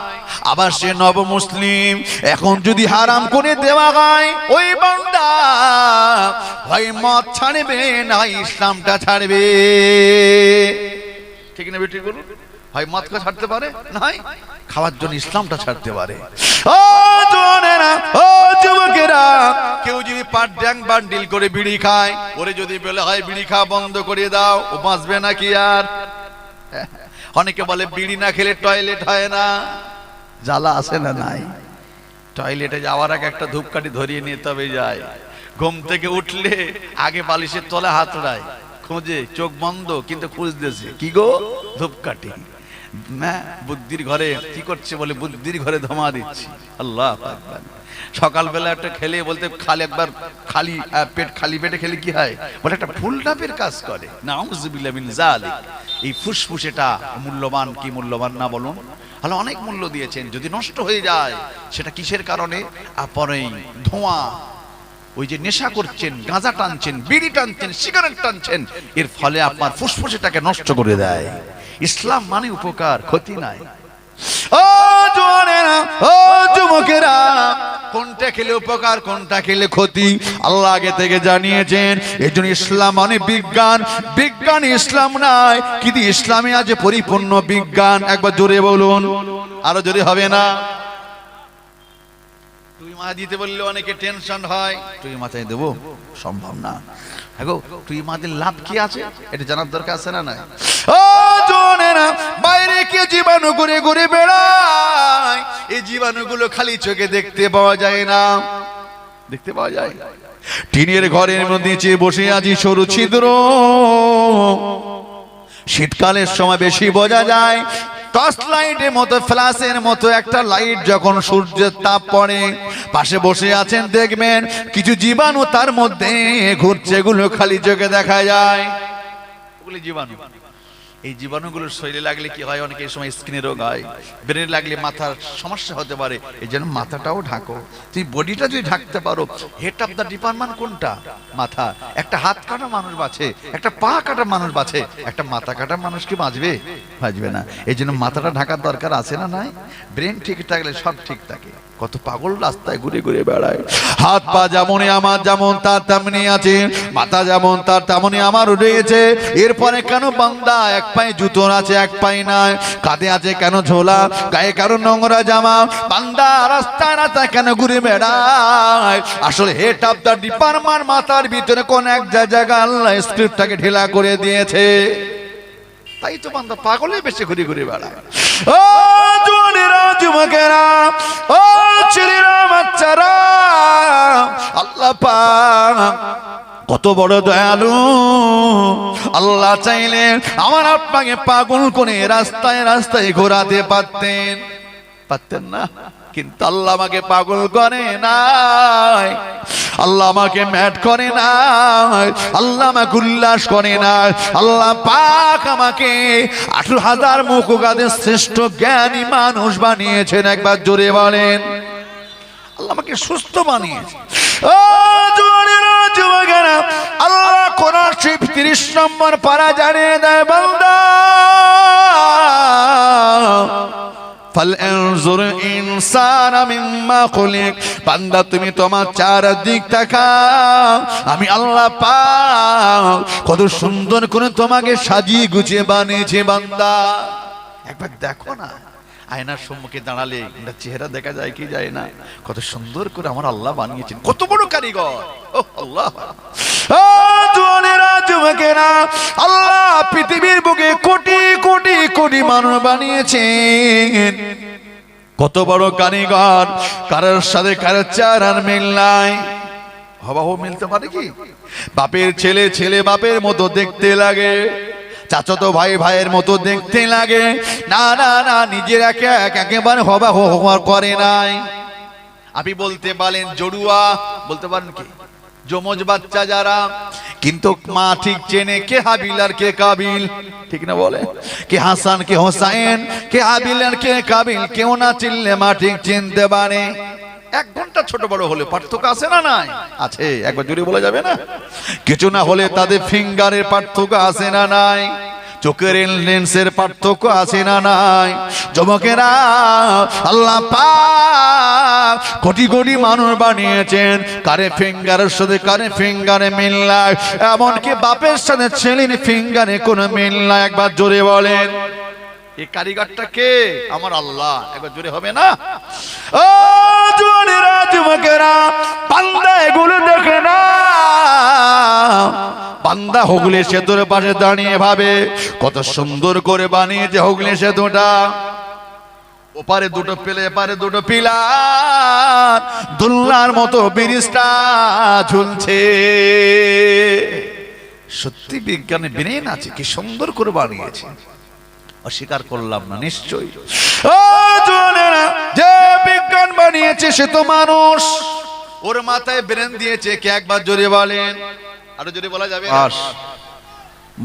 আবার সে নব মুসলিম, এখন যদি হারাম করে দেওয়া হয়, ওই বান্দা হয় মদ ছাড়বে না ইসলামটা ছাড়বে। ঠিক না বেটি বলুন? হয় মদকে ছাড়তে পারে, নাই খাওয়ার জন্য ইসলামটা ছাড়তে পারে। ও জওয়ানেরা, ও যুবকেরা, কেউ যদি পাট ড্যাং বান্ডিল করে বিড়ি খায়, ওরে যদি বলে হয় বিড়ি খাওয়া বন্ধ করে দাও, ও বাঁচবে নাকি আর? অনেকে বলে বিড়ি না খেলে টয়লেট হয় না, জ্বালা আসে না? নাই, টয়লেটে যাওয়ার আগে একটা ধূপকাঠি ধরিয়ে নিয়ে তবে যায়। ঘুম থেকে উঠলে আগে বালিশের তলে হাত রায়, খোঁজে, চোখ বন্ধ কিন্তু খুঁজতেছে কি গো, ধূপকাঠি। না, বুদ্ধির ঘরে কি করছে বলে বুদ্ধির ঘরে ধমা দিচ্ছি। আল্লাহ আকবার। সকালবেলা একটা খেলে বলতে খালি একবার খালি পেট, খালি পেটে খেলে কি হয় বলে একটা ফুল ডাবের কাজ করে। নাউযুবিল্লাহ মিন যালিক। এই ফুসফুসেটা মূল্যবান কি মূল্যবান না বলুন? আল্লাহ অনেক মূল্য দিয়েছেন। যদি নষ্ট হয়ে যায় সেটা কিসের কারণে? আপনি ধোঁয়া, ওই যে নেশা করছেন, গাঁজা টানছেন, বিড়ি টানছেন, সিগারেট টানছেন, এর ফলে আপনার ফুসফুসটাকে নষ্ট করে দেয়। ইসলাম মানে উপকার, ক্ষতি নাই। ও জওয়ানেরা, ও যুবকেরা, কোনটা খেলে উপকার, কোনটা খেলে ক্ষতি আল্লাহ আগে থেকে জানিয়েছেন। এজন্য ইসলাম মানে বিজ্ঞান, বিজ্ঞান ইসলাম নাই, কিন্তু ইসলামে আছে পরিপূর্ণ বিজ্ঞান। একবার জোরে বলুন, আরো জোরে হবে না? তুই মা দিতে বললে অনেকে টেনশন হয়, তুই মাথায় দেবো সম্ভব না। হ্যাঁ, তুই মাদের লাভ কি আছে এটা জানার দরকার আছে না? নাই? ও জওয়ানেরা, বাইরে কে জীবাণু ঘুরে ঘুরে বেড়ায়, এই জীবাণুগুলো খালি চোখে দেখতে পাওয়া যায় না, দেখতে পাওয়া যায়। টিনের ঘরের মধ্যে চেয়ে বসে আছি, সরু ছিদ্র, শীতকালের সময় বেশি বোঝা যায়, টর্চ লাইটের মতো, ফ্ল্যাশের মতো একটা লাইট যখন সূর্যের তাপ পড়ে, পাশে বসে আছেন দেখবেন কিছু জীবাণু তার মধ্যে ঘুরছে, এগুলো খালি চোখে দেখা যায়, ওগুলো জীবাণু। এই জীবাণুগুলোর শরীরে লাগলে কি হয়, অনেকের সময় স্কিনে রোগ হয়, ব্রেনে লাগলে মাথার সমস্যা হতে পারে। এই জন্য মাথাটাও ঢাকো। তুই বডিটা যদি ঢাকতে পারো, হেড অফ দ্য ডিপার্টমেন্ট কোনটা? মাথা। একটা হাত কাটা মানুষ বাঁচে, একটা পা কাটা মানুষ বাঁচে, একটা মাথা কাটা মানুষ কি বাঁচবে? বাঁচবে না। এই জন্য মাথাটা ঢাকার দরকার আছে না নাই? ব্রেন ঠিক থাকলে সব ঠিক থাকে। কত পাগল রাস্তায় ঘুরে ঘুরে বেড়ায়। হাত পা যেমনই আমার যেমন তার তেমনি আছে, মাথা যেমন তার তেমনি আমার রয়েছে। এরপরে কেন বান্দা এক পায়ে জুতো আছে এক পায়ে নাই? কাঁধে আছে কেন ঝোলা, গায়ে কেন নোংরা জামা? বান্দা রাস্তায় রাস্তায় কেন ঘুরে বেড়ায়? আসলে হেড অফ দ্য ডিপার্টমেন্ট মাথার ভিতরে কোন এক জায়গা আল্লাহ স্ক্রিপ্টটাকে ঢিলা করে দিয়েছে। তাই তো বান্দা পাগলে বেশি ঘুরে ঘুরে বেড়ায়। ও জওয়ানেরা, যুবকেরা, ও ছেলেরা, বাচ্চারা, আল্লাহ পাক কত বড় দয়ালু। আল্লাহ চাইলে আমার আপনাকে পাগল করে রাস্তায় রাস্তায় ঘোরাতে পারতেন, পারতেন না? কিন্তু আল্লাহ আমাকে পাগল করে নাই, আল্লাহ আমাকে ম্যাট করে নাই, আল্লাহ আমাকে উল্লাস করে নাই। আল্লাহ পাক আমাকে 18,000 মুখগাদের শ্রেষ্ঠ জ্ঞানী মানুষ বানিয়েছেন। একবার জোরে বলেন, আল্লাহ আমাকে সুস্থ বানিয়েছে। ও জওয়ানেরা, যুবকেরা, আল্লাহ কোরআন শরীফ 30 নম্বর পারা জানিয়ে দেয়, বান্দা ফালয়ানজুর ইনসানা মিম্মা খুলিক, বান্দা তুমি তোমার চারদিক তাকাও, আমি আল্লাহ পাক কত সুন্দর করে তোমাকে সাজিয়ে গুছিয়ে বানিয়েছি। বান্দা একবার দেখো না, আয়নার সম্মুখে দাঁড়ালে চেহারা দেখা যায় কি যায় না? কত সুন্দর করে আমার আল্লাহ বানিয়েছেন, কত বড় কারিগর। ও আল্লাহ, যুবকেরা, আল্লাহ পৃথিবীর বুকে কোটি কোটি কোটি মানুষ বানিয়েছেন, কত বড় কারিগর। কারোর সাথে কারোর চেহারার মিল নাই। হবাহ মিলতে পারে কি? বাপের ছেলে ছেলে বাপের মতো দেখতে লাগে, চাচাতো ভাই ভাইয়ের মতো দেখতে লাগে। না না না, নিজের একেবারে হবাহ করে নাই। আপনি বলতে পারেন জড়ুয়া, বলতে পারেন কি যমজ বাচ্চা যারা, কিন্তু মা ঠিক চেনে কে হাবিল আর কে কাবিল, ঠিক না বলে? কে হাসান কে হোসাইন, কে হাবিল আর কে কাবিল, কেউ না চিনলে মা ঠিক চিনতে পারে। 1 ঘন্টা ছোট বড় হলে পার্থক্য আছে না নাই? আছে। একবার জোরে বলা যাবে না? কিছু না হলে তাদের ফিঙ্গারের পার্থক্য আছে না নাই? চোখের লেন্সের পার্থক্য আছে না নাই? যুবকেরা, আল্লাহ পাক কোটি কোটি মানুষ বানিয়েছেন, কারে ফিঙ্গারের সাথে কারে ফিঙ্গারে মিল নাই, এমনকি বাপের সাথে ছেলের ফিঙ্গারে কোনো মিল নাই। একবার জোরে বলেন, এই কারিগরটা কে? আমার আল্লাহ। একবার জোরে হবে না? ও জওয়ানেরা, যুবকেরা, বান্দা এগুলো দেখে না। বান্দা হুগলি সেতুর পাশে দাঁড়িয়ে ভাবে কত সুন্দর করে বানিয়েছে হুগলি সেতুটা। ওপারে দুটো পেলে, এপারে দুটো পিলার, দোলনার মতো ব্রিজটা ঝুলছে। সত্যি বিজ্ঞানে ব্রেন আছে, কি সুন্দর করে বানিয়েছে। অস্বীকার করলাম না, নিশ্চয়ই। ও জওয়ানেরা, যে বিজ্ঞান বানিয়েছে সে তো মানুষ, ওর মাথায় ব্রেন দিয়েছে কে? একবার জোরে বলেন। আরো জোরে বলা যাবে?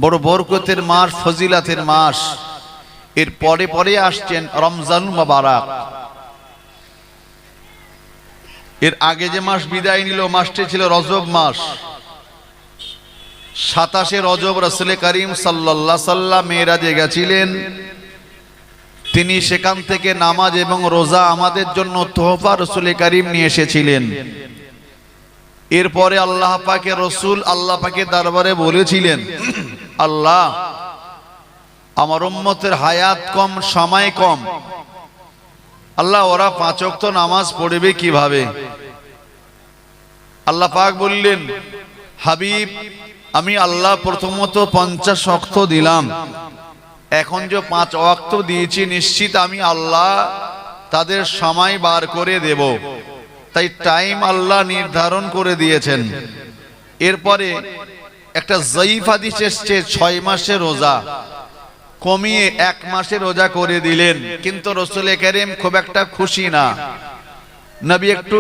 বড় বরকতের মাস, ফজিলাতের মাস। এর পরে পরে আসছেন রমজান মুবারক। এর আগে যে মাস বিদায় নিল, মাসটি ছিল রজব মাস। 27শে রজব রাসূল করিম সাল্লাল্লাহু আলাইহি সাল্লাম মেরাজে গেছিলেন। তিনি সেখান থেকে নামাজ এবং রোজা আমাদের জন্য তোহফা রাসূল করিম নিয়ে এসেছিলেন। এরপরে আল্লাহ পাকের রসুল আল্লাহ পাকের দরবারে বলেছিলেন, আল্লাহ আমার উম্মতের হায়াত কম, সময় কম, আল্লাহ ওরা 5 ওয়াক্ত নামাজ পড়বে কিভাবে? আল্লাহ পাক বললেন, হাবিব আমি আল্লাহ প্রথমত 50 ওয়াক্ত দিলাম, এখন যে 5 ওয়াক্ত দিয়েছি নিশ্চিত আমি আল্লাহ তাদের সময় বার করে দেব। তাই টাইম আল্লাহ নির্ধারণ করে দিয়েছেন। এরপরে একটা জয়ীফ হাদিস এসেছে 6 মাসের রোজা। কমিয়ে 1 মাসে রোজা করে দিলেন। কিন্তু রাসূল কারীম খুব একটা খুশি না। নবী একটু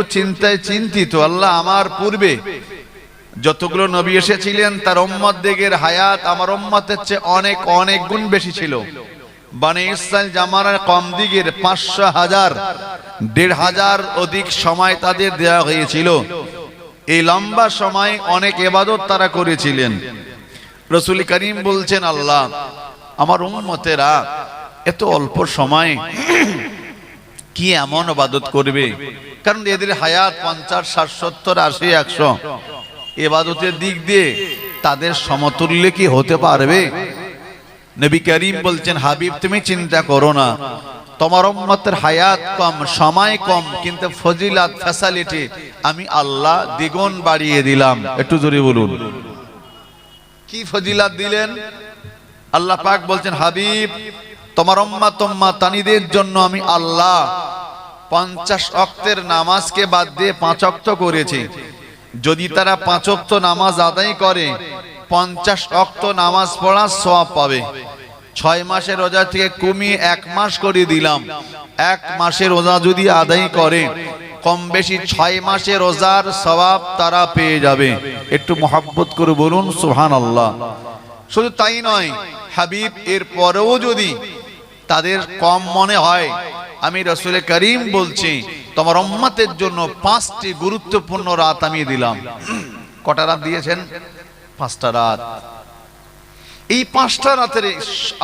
চিন্তিত, আল্লাহ আমার পূর্বে যতগুলো নবী এসেছিলেন তার উম্মতদের হায়াত আমার উম্মতের চেয়ে অনেক অনেক গুণ বেশি ছিল। বনি ইসরাইল জামানার কম দিকের 500, 1000, 1500 অধিক সময় তাদের দেওয়া হয়েছিল। এই লম্বা সময় অনেক ইবাদত তারা করেছিলেন। রাসূল করিম বলছেন, আল্লাহ আমার উম্মতেরা এত অল্প সময় কি এমন ইবাদত করবে? কারণ এদের হায়াত 50, 60, 70, 80, 100। ইবাদতের দিক দিয়ে তাদের সমতুল্য কি হতে পারবে? নবী করিম বলছেন, হাবিব তুমি চিন্তা করো না, তোমার উম্মতের হায়াত কম, সময় কম, কিন্তু ফজিলত ফ্যাসিলিটি আমি আল্লাহ দ্বিগুণ বাড়িয়ে দিলাম। একটু জোরে বলুন, কি ফজিলত দিলেন? আল্লাহ পাক বলছেন, হাবিব তোমার উম্মতানিদের জন্য আমি আল্লাহ 50 ওয়াক্তের নামাজকে বাদ দিয়ে 5 ওয়াক্ত করেছি। যদি তারা 5 ওয়াক্ত নামাজ আদায় করে 50 ওয়াক্ত নামাজ পড়ার সওয়াব পাবে। 6 মাসের রোজা থেকে কমিয়ে 1 মাস করে দিলাম। 1 মাসের রোজা যদি আদায় করে কম বেশি 6 মাসের রোজার সওয়াব তারা পেয়ে যাবে। একটু মহব্বত করে বলুন সুবহানাল্লাহ। শুধু তাই নয় হাবিব, এর পরেও যদি তাদের কম মনে হয়, আমি রাসূল করিম বলছি তোমার উম্মতের জন্য 5টি গুরুত্বপূর্ণ রাত আমি দিলাম। কটা রাত দিয়েছেন? 5টা রাত। এই 5টা রাতের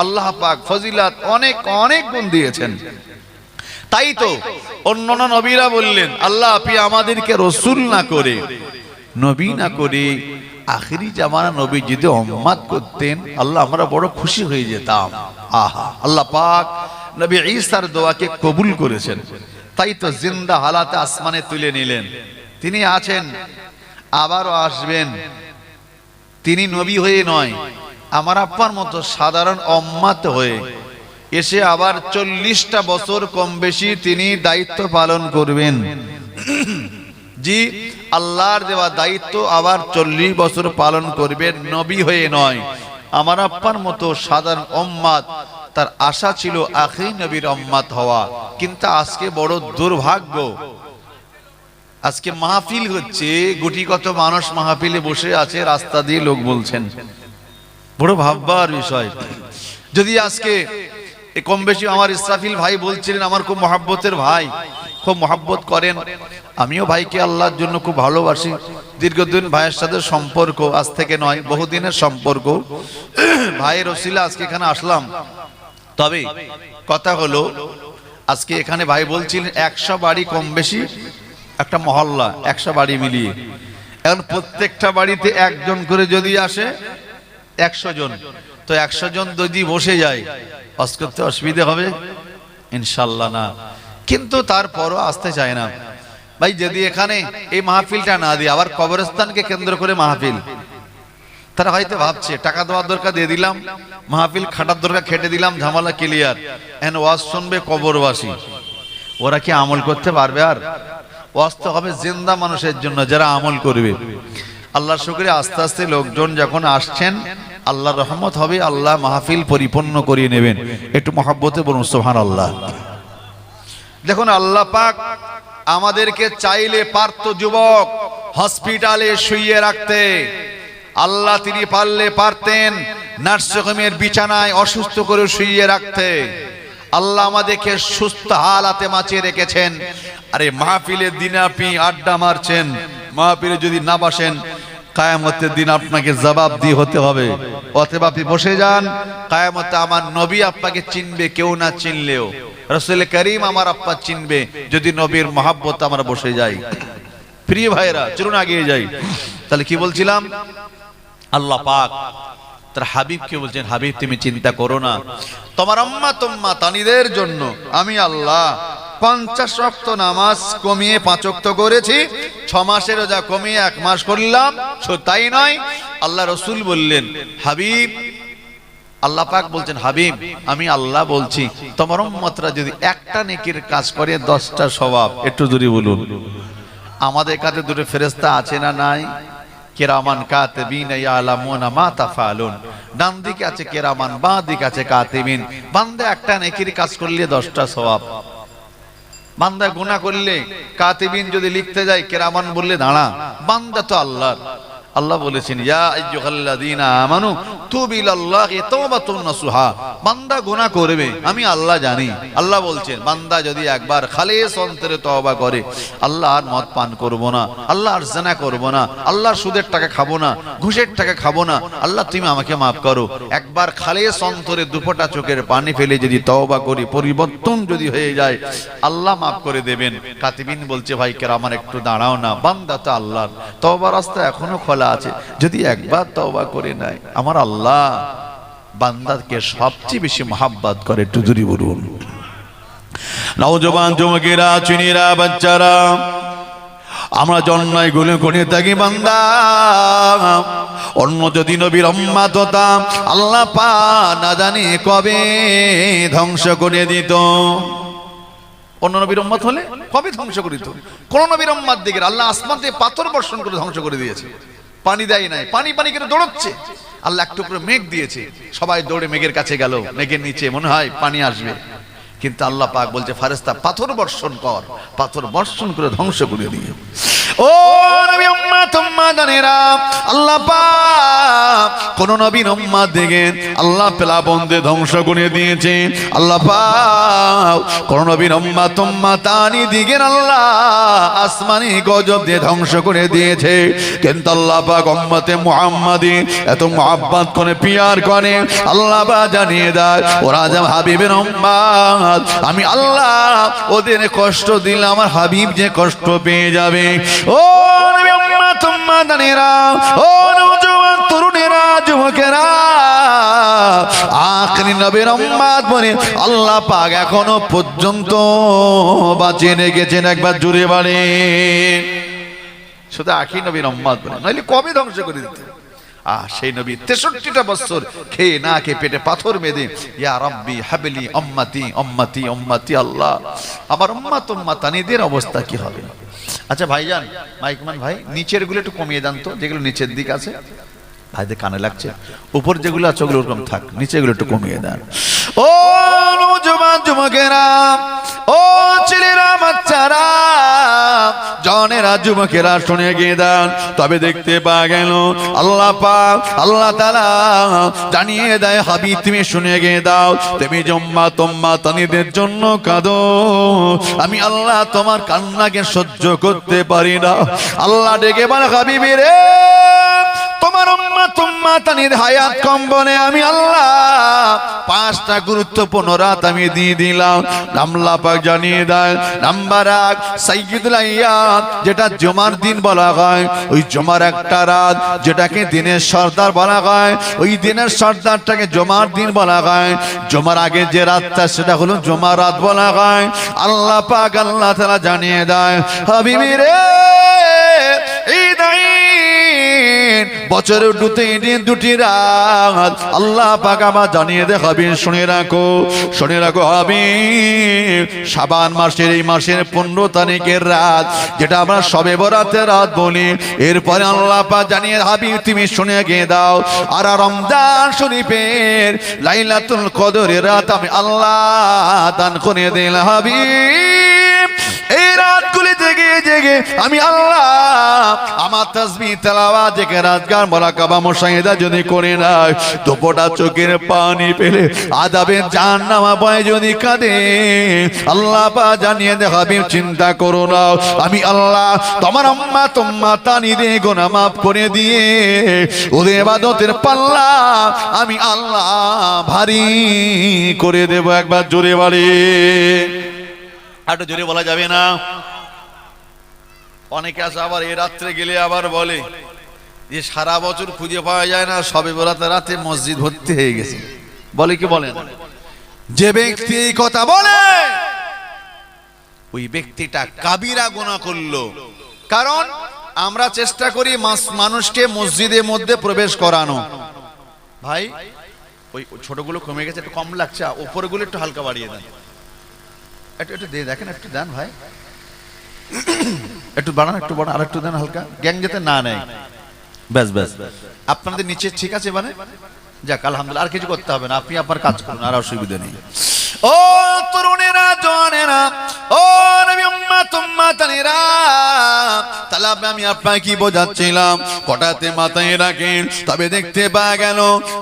আল্লাহ পাক ফজিলত অনেক অনেক গুণ দিয়েছেন। তাই তো অন্যান্য নবীরা বললেন, আল্লাহ আপনি আমাদেরকে রাসূল না করে, নবী না করে আখিরি জামানা নবী যদি উম্মত করতেন, আল্লাহ আমরা বড় খুশি হয়ে যেতাম। আহা, আল্লাহ পাক নবী ঈসার দোয়াকে কবুল করেছেন। তাই তো জিন্দা হালাতে আসমানে তুলে নিলেন। তিনি আছেন, আবারও আসবেন। তিনি নবী হয়ে নয়, আমার আব্বার মতো সাধারণ উম্মত হয়ে এসে আবার 40টা বছর কম বেশি তিনি দায়িত্ব পালন করবেন। জি, আল্লাহর দেওয়া দায়িত্ব আবার 40 বছর পালন করবেন, নবী হয়ে নয়। আমার আব্বার মতো সাধারণ উম্মত, তার আশা ছিল আখিরি নবীর উম্মত হওয়া। কিন্তু আজকে বড় দুর্ভাগ্য, আজকে মাহফিল হচ্ছে, গুটি কত মানুষ মাহফিলে বসে আছে, রাস্তা দিয়ে লোক বলছেন। বড় ভাববার বিষয়। যদি আজকে কম বেশি আমার ইসরাফিল ভাই বলছিলেন, আমার খুব মহব্বতের ভাই, খুব মহব্বত করেন। আমিও ভাইকে আল্লাহর জন্য খুব ভালোবাসি। দীর্ঘদিন ভাইয়ের সাথে সম্পর্ক, আজ থেকে নয়, বহুদিনের সম্পর্ক। ভাইয়ের ওসিলা আজকে এখানে আসলাম। তবে কথা হলো, আজকে এখানে ভাই বলছিলেন 100 বাড়ি কম বেশি একটা মহল্লা, 100 বাড়ি মিলিয়ে। এখন প্রত্যেকটা বাড়িতে একজন করে যদি আসে 100 জন, তো 100 জন যদি বসে যায় ওয়াজ করতে অসুবিধা হবে? ইনশাআল্লাহ না। কিন্তু তারপরও আসতে চায় না ভাই। যদি এখানে এই মাহফিলটা না দিয়ে আবার কবরস্থানকে কেন্দ্র করে মাহফিল, তারা হয়তো ভাবছে টাকা দেওয়ার দরকার দিয়ে দিলাম, মাহফিল খাটার দরকার খেটে দিলাম, ঝামেলা ক্লিয়ার, এখন ওয়াজ শুনবে কবরবাসী। ওরা কি আমল করতে পারবে? আর ওয়াজ তো হবে জিন্দা মানুষের জন্য, যারা আমল করবে। আল্লাহর শুকরিয়া, আস্তে আস্তে লোকজন যখন আসছেন, আল্লাহর রহমত হবে, আল্লাহ মাহফিল পরিপূর্ণ করিয়ে নেবেন। একটু মহব্বতে বলুন সুবহানাল্লাহ। দেখুন, আল্লাহ পাক আমাদেরকে চাইলে পারত যুবক হসপিটালে শুইয়ে রাখতে। আল্লাহ তিনি পারলে পারতেন নার্সিংহোমের বিছানায় অসুস্থ করে শুইয়ে রাখতে। আল্লাহ আমাদেরকে সুস্থ হালাতে বাঁচিয়ে রেখেছেন। আরে মাহফিলের দিন আপনি আড্ডা মারছেন, মাহফিলে যদি না বসেন, কিয়ামতের দিন আপনাকে জবাবদিহি হতে হবে। অতএব আপনি বসে যান, কিয়ামতে আমার নবী আপনাকে চিনবে, কেউ না চিনলেও। রাসূল করিম আমার আপ্পা চিনবে যদি নবীর মহব্বত আমরা বসে যাই। প্রিয় ভাইরা, চলুন এগিয়ে যাই। তাহলে কি বলছিলাম? আল্লাহ পাক তার হাবিবকে বলছেন, হাবিব তুমি চিন্তা করো না, তোমার উম্মতানিদের জন্য আমি আল্লাহ 50 ওয়াক্ত নামাজ কমিয়ে 5 ওয়াক্ত করেছি। 6 মাসের রোজা কমিয়ে 1 মাস করলাম। শুধু তাই নয়, আল্লাহ রাসূল বললেন, হাবিব, আল্লাহ পাক বলছেন, হাবিব আমি আল্লাহ বলছি তোমার উম্মতরা যদি একটা নেকির কাজ করে 10টা সওয়াব। একটু জোরে বলুন। আমাদের কাছে দুটো ফেরেশতা আছে না নাই? কিরামান কাতিবিন ইয়ালামুনা মা তাফআলুন। ডান দিকে আছে কেরামান, বাঁ দিকে আছে কাতিবিন। বান্দা একটা নেকির কাজ করলে 10টা সওয়াব, বান্দা গুনাহ করলে কাতিবিন যদি লিখতে যায়, কেরামান বললে দাঁড়া। বান্দা তো আল্লাহর। আল্লাহ বলেছেন ইয়া আইয়ুহাল্লাযীনা আমানু তুবু ইলাল্লাহি তাওবাতুন নাসুহা। বান্দা গুনাহ করবে, আমি আল্লাহ জানি। আল্লাহ বলছেন বান্দা যদি একবার খালিস অন্তরে তওবা করে, আল্লাহর মদ পান করব না, আল্লাহর জিনা করব না, আল্লাহর সুদের টাকা খাবো না, ঘুষের টাকা খাবো না, আল্লাহ তুমি আমাকে maaf করো, একবার খালিস অন্তরে দুফোঁটা চোখের পানি ফেলে যদি তওবা করি, পরিবর্তন যদি হয়ে যায়, আল্লাহ maaf করে দেবেন। কাতিবিন বলছে ভাই কেরামান একটু দাঁড়াও না, বান্দা তো আল্লাহর, তওবার রাস্তা এখনো খোলা আছে, যদি একবার তওবা করে নেয়, আমার আল্লাহ বান্দাকে সবচেয়ে বেশি মহব্বত করে। একটু জোরে বলুন। নওজওয়ান যুবকেরা, চিনিরা, বাচ্চারা, আমরা জন্মায় গুলো করে থাকি বান্দা। অন্য যদি নবীর উম্মত হতাম, আল্লাহ পাক না জানি কবে ধ্বংস করে দিত। অন্য নবীর উম্মত হলে কবে ধ্বংস করে দিত। কোন নবীর উম্মত দিকে আল্লাহ আসমান থেকে পাথর বর্ষণ করে ধ্বংস করে দিয়েছে। পানি দেয় নাই, পানি পানি করে দৌড়চ্ছে। আল্লাহ একটু করে মেঘ দিয়েছে, সবাই দৌড়ে মেঘের কাছে গেল, মেঘের নিচে মনে হয় পানি আসবে, কিন্তু আল্লাহ পাক বলছে ফেরেশতা পাথর বর্ষণ কর, পাথর বর্ষণ করে ধ্বংস করে দিয়ে। ও নবী উম্মত উম্মাদানেরা, আল্লাহ পাক কোন নবীর উম্মত দেখেন আল্লাহ প্লাবনকে ধ্বংস করে দিয়েছে। আল্লাহ পাক কোন নবীর উম্মত উম্মাতানি দিকেন আল্লাহ আসমানি গজব দিয়ে ধ্বংস করে দিয়েছে। কিন্তু আল্লাহ পাক উম্মতে মুহাম্মাদি এত মুহাব্বত করে পিয়ার করে, আল্লাহ পাক জানিয়ে দেয় ওরা যে হাবিবের উম্মত, আমি আল্লাহ ওদের কষ্ট দিলে আমার হাবিব যে কষ্ট পেয়ে যাবে। ও নবী উম্মত উম্মাদানেরা, ও নওজওয়ান তরুণেরা, যুবকেরা, আখরি নবীর উম্মত বলে আল্লাহ পাক এখনো পর্যন্ত বাঁচিয়ে রেখেছেন। একবার জুড়ে বাড়ে শুধু আখরি নবীর উম্মত বলে, নইলে কবে ধ্বংস করে দিতে। সেই নবী 63টা বছর খেয়ে না খেয়ে পেটে পাথর বেঁধে ইয়া রাব্বি হাবলি উম্মতি উম্মতি উম্মতি, আল্লাহ আমার উম্মত উম্মাতানিদের অবস্থা কি হবে। আচ্ছা ভাইজান, মাইকম্যান ভাই, নিচের গুলো একটু কমিয়ে দেন তো, যেগুলো নিচের দিক আছে ভাইদের কানে লাগছে। উপর যেগুলো আছে ওগুলো ওরকম থাক, নিচে গুলো একটু কমিয়ে দেন। ও নওজওয়ান যুবকেরা, ও ছেলেরা, বাচ্চারা, জনেরা, যুবকেরা, শুনে গিয়ে দেন। তবে দেখতে পাওয়া গেল আল্লাহ পাক আল্লাহ তাআলা জানিয়ে দেয় হাবিব তুমি শুনে গিয়ে দাও, তুমি উম্মত উম্মাতানিদের জন্য কাঁদো, আমি আল্লাহ তোমার কান্নাকে সহ্য করতে পারি না। আল্লাহ ডেকে বলে হাবিবি রে, তোমার উম্মত উম্মাতানির হায়াত কম বলে আমি আল্লাহ 5টা গুরুত্বপূর্ণ রাত আমি দিয়ে দিলাম। আল্লাহ পাক জানিয়ে দেয় নাম্বার 1 সাইয়্যিদুল আইয়াম, যেটা জুমার দিন বলা হয়, ওই জুমার একটা রাত যেটাকে দিনের সর্দার বলা হয়, ওই দিনের সর্দারটাকে জুমার দিন বলা হয়। জুমার আগে যে রাতটা সেটা হলো জুমার রাত বলা হয়। আল্লাহ পাক আল্লাহ তাআলা জানিয়ে দেয় হাবিবি রে, এই বছরের দুটি রাত আল্লাহ পাক আমার জানিয়ে দে হাবিব, শুনে রাখো, শুনে রাখো হাবিব, শাবান মাসের এই মাসের 15 তারিখের রাত যেটা আমরা শবে বরাতের রাত বলি, এরপরে আল্লাহ পাক জানিয়ে হাবিব তুমি শুনে গিয়ে দাও, আর রমজান শরীফের লাইলাতুল কদরের রাত আমি আল্লাহ দান করে দিলাম হাবিব। এই রাতগুলি জেগে জেগে আমি আল্লাহ আমার তাসবিহ তেলাওয়াত জিকির আজকার মুরাকাবা মুশাহিদা যদি করে না, দুপোটা চোখের পানি পেলে আযাবের জাহান্নামা ভয়ে যদি কাঁদে, আল্লাহ পাক জানিয়ে দে হাবিব চিন্তা করো না, আমি আল্লাহ তোমার উম্মত উম্মাতানিদের গুনাহ মাফ করে দিয়ে ওদের ইবাদতের পাল্লা আমি আল্লাহ ভারী করে দেব। একবার জোরে বলে, একটু জোরে বলা যাবে না? অনেকে আছে আবার এই রাত্রে গেলে আবার বলে যে সারা বছর খুঁজে পাওয়া যায় না, শবে বরাতের রাতে মসজিদ ভর্তি হয়ে গেছে। বলে কি বলেন? যে ব্যক্তি এই কথা বলে ওই ব্যক্তিটা কাবিরা গুনাহ করলো। কারণ আমরা চেষ্টা করি মানুষকে মসজিদের মধ্যে প্রবেশ করানো। ভাই ওই ছোটগুলো কমে গেছে, একটু কম লাগছে, উপরগুলো একটু হালকা বাড়িয়ে দেন, একটু দিয়ে দেখেন, একটু দেন ভাই, একটু বাড়ান, একটু বাড়ান, আর একটু দেন হালকা, গ্যাং যাতে না নেয়। ব্যাস ব্যাস, আপনাদের নিচে ঠিক আছে? মানে যাক আলহামদুলিল্লাহ, আর কিছু করতে হবে না, আপনি আপনার কাজ করুন, আর অসুবিধা নেই। ও তরুণেরা, জওয়ানেরা, ও নবী উম্মত উম্মাতানেরা, তাহলে আমি আপনাকে কি বোঝাচ্ছিলাম, কটাতে মাথায় রাখেন। তবে দেখতে পাওয়া গেল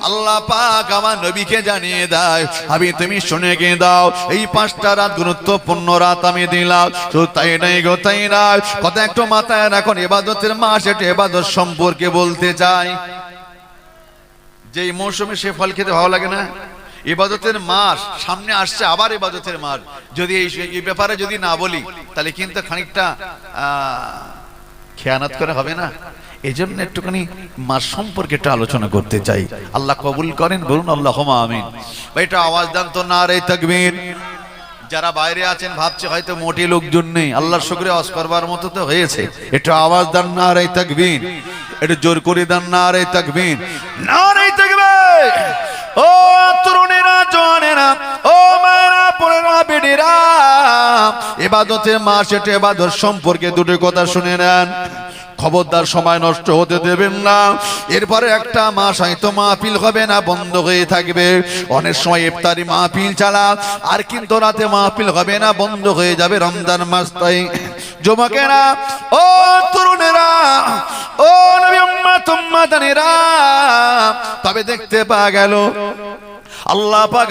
আল্লাহ পাক আমার নবীকে জানিয়ে দেয়, আমি তুমি শুনে গিয়ে দাও, এই 5টা রাত গুরুত্বপূর্ণ রাত আমি দিলাম। শুধু তাই নাই গো, তাই না, কথা একটু মাথায় রাখুন, ইবাদতের মাস, এটা ইবাদত সম্পর্কে বলতে চাই। যে মৌসুমে সে ফল খেতে ভালো লাগে না, ইবাদতের মাস সামনে আসছে, আবার ইবাদতের মাস, যদি এই ব্যাপারে যদি না বলি তাহলে কিন্তু খানিকটা খেয়ানত করে হবে না। এই জন্য একটুখানি মাস সম্পর্কে একটা আলোচনা করতে চাই। আল্লাহ কবুল করেন, বলুন আল্লাহুম্মা আমিন। এটা আওয়াজ দেন তো নারে তাকবীর। যারা বাইরে আছেন ভাবছে হয়তো মোটি লোকজন নেই, আল্লাহর শুকরিয়া আওয়াজ করবার মতো তো হয়েছে। একটু আওয়াজ দেন নারে তাকবীর, একটু জোর করে দেন নারে তাকবীর, নারে তাকবীর। ও তরুণেরা, জওয়ানেরা, ও মায়েরা, বোনেরা, বেটিরা, ইবাদতের মাস, এটা ইবাদত সম্পর্কে দুটো কথা শুনে নেন। খবরদার সময় নষ্ট হতে দেবেন না। এরপরে একটা মাস হয়তো মাহফিল হবে না, বন্ধ হয়ে থাকবে। অনেক সময় ইফতারি মাহফিল চালা, আর কিন্তু রাতে মাহফিল হবে না, বন্ধ হয়ে যাবে রমজান মাস। তাই যুবকেরা, ও তরুণেরা, ও নবী উম্মত উম্মাতানেরা, তবে দেখতে পাওয়া গেল আল্লাহ পাক